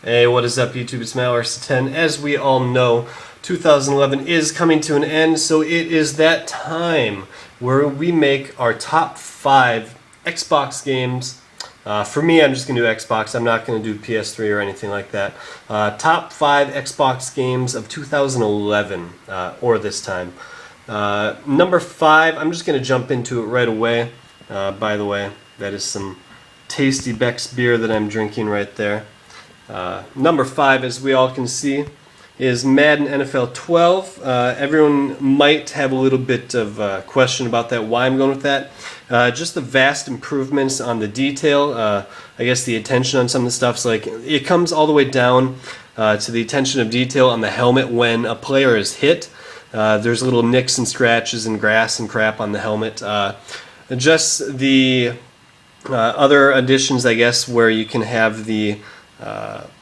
Hey, what is up, YouTube? It's MattLarson10. As we all know, 2011 is coming to an end, so it is that time where we make our top 5 Xbox games. For me, I'm just going to do Xbox. I'm not going to do PS3 or anything like that. Top 5 Xbox games of 2011, or this time. Number 5, I'm just going to jump into it right away. By the way, that is some tasty Beck's beer that I'm drinking right there. Number 5, as we all can see, is Madden NFL 12. Everyone might have a little bit of question about that, why I'm going with that. Just the vast improvements on the detail, I guess the attention on some of the stuff. So like, it comes all the way down to the attention of detail on the helmet when a player is hit. There's little nicks and scratches and grass and crap on the helmet. Just the other additions, I guess, where you can have the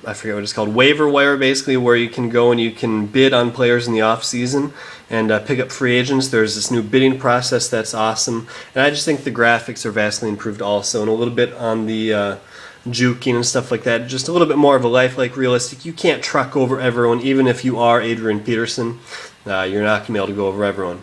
I forget what it's called, waiver wire, basically, where you can go and you can bid on players in the off season and pick up free agents. There's this new bidding process that's awesome, and I just think the graphics are vastly improved also, and a little bit on the juking and stuff like that. Just a little bit more of a lifelike, realistic. You can't truck over everyone, even if you are Adrian Peterson. You're not going to be able to go over everyone.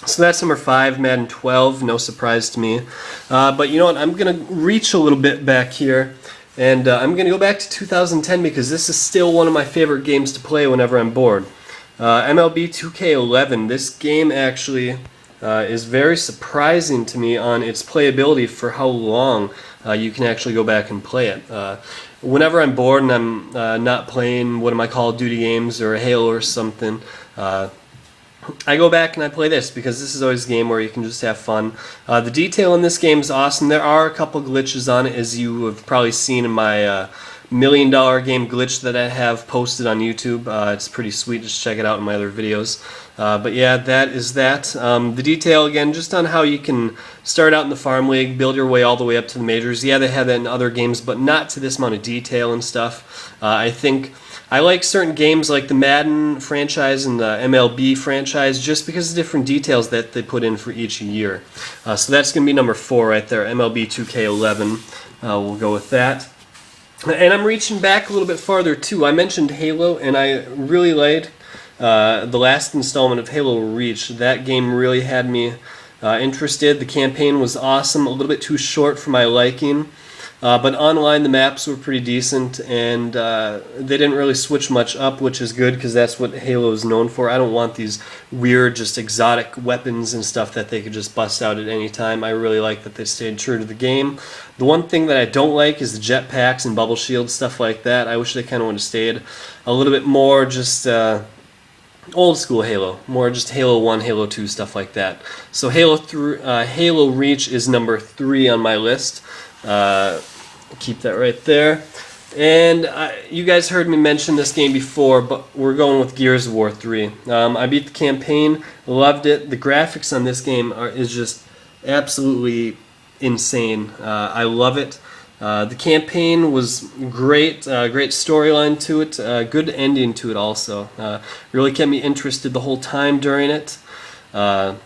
So that's number 5, Madden 12. No surprise to me. But you know what? I'm going to reach a little bit back here. And I'm going to go back to 2010 because this is still one of my favorite games to play whenever I'm bored. MLB 2K11, this game actually is very surprising to me on its playability for how long you can actually go back and play it. Whenever I'm bored and I'm not playing one of my Call of Duty games or Halo or something, I go back and I play this because this is always a game where you can just have fun. The detail in this game is awesome. There are a couple glitches on it, as you have probably seen in my $1 million game glitch that I have posted on YouTube. It's pretty sweet. Just check it out in my other videos. But yeah, that is that. The detail, again, just on how you can start out in the farm league, build your way all the way up to the majors. Yeah, they have that in other games, but not to this amount of detail and stuff. I think I like certain games like the Madden franchise and the MLB franchise just because of the different details that they put in for each year. So that's going to be number 4 right there, MLB 2K11. We'll go with that. And I'm reaching back a little bit farther too. I mentioned Halo, and I really liked the last installment of Halo Reach. That game really had me interested. The campaign was awesome, a little bit too short for my liking. But online the maps were pretty decent, and they didn't really switch much up, which is good because that's what Halo is known for. I don't want these weird, just exotic weapons and stuff that they could just bust out at any time. I really like that they stayed true to the game. The one thing that I don't like is the jetpacks and bubble shields, stuff like that. I wish they kind of would have stayed a little bit more just old school Halo, more just Halo 1, Halo 2, stuff like that. So Halo Reach is number 3 on my list. Keep that right there. And you guys heard me mention this game before, but we're going with Gears of War 3. I beat the campaign, loved it. The graphics on this game is just absolutely insane. I love it. The campaign was great, great storyline to it, good ending to it also. Really kept me interested the whole time during it. And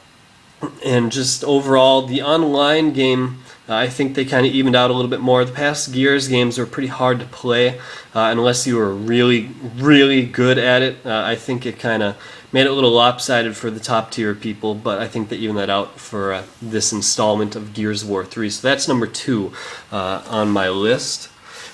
just overall, the online game, I think they kind of evened out a little bit more. The past Gears games were pretty hard to play unless you were really, really good at it. I think it kind of made it a little lopsided for the top tier people, but I think they evened that out for this installment of Gears of War 3. So that's number 2 on my list.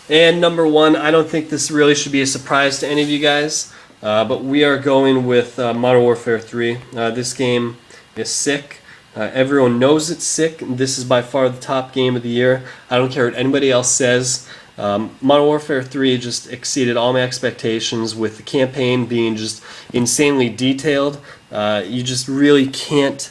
And number 1, I don't think this really should be a surprise to any of you guys, but we are going with Modern Warfare 3. This game is sick. Everyone knows it's sick. This is by far the top game of the year. I don't care what anybody else says. Modern Warfare 3 just exceeded all my expectations with the campaign being just insanely detailed. You just really can't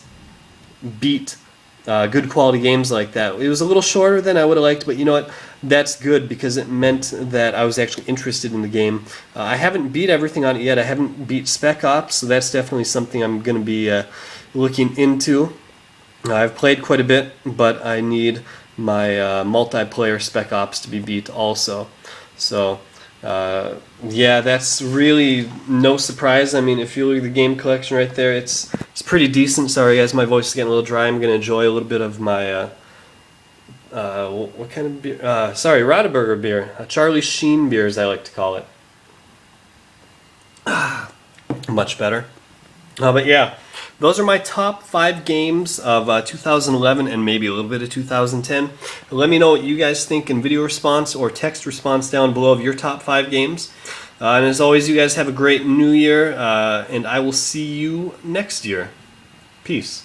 beat good quality games like that. It was a little shorter than I would have liked, but you know what? That's good because it meant that I was actually interested in the game. I haven't beat everything on it yet. I haven't beat Spec Ops, so that's definitely something I'm going to be looking into. I've played quite a bit, but I need my multiplayer Spec Ops to be beat also. So, yeah, that's really no surprise. I mean, if you look at the game collection right there, it's pretty decent. Sorry guys, my voice is getting a little dry. I'm going to enjoy a little bit of my What kind of beer? Sorry, Radaburger beer. Charlie Sheen beer, as I like to call it. Much better. But yeah, those are my top 5 games of 2011 and maybe a little bit of 2010. Let me know what you guys think in video response or text response down below of your top 5 games. And as always, you guys have a great new year, and I will see you next year. Peace.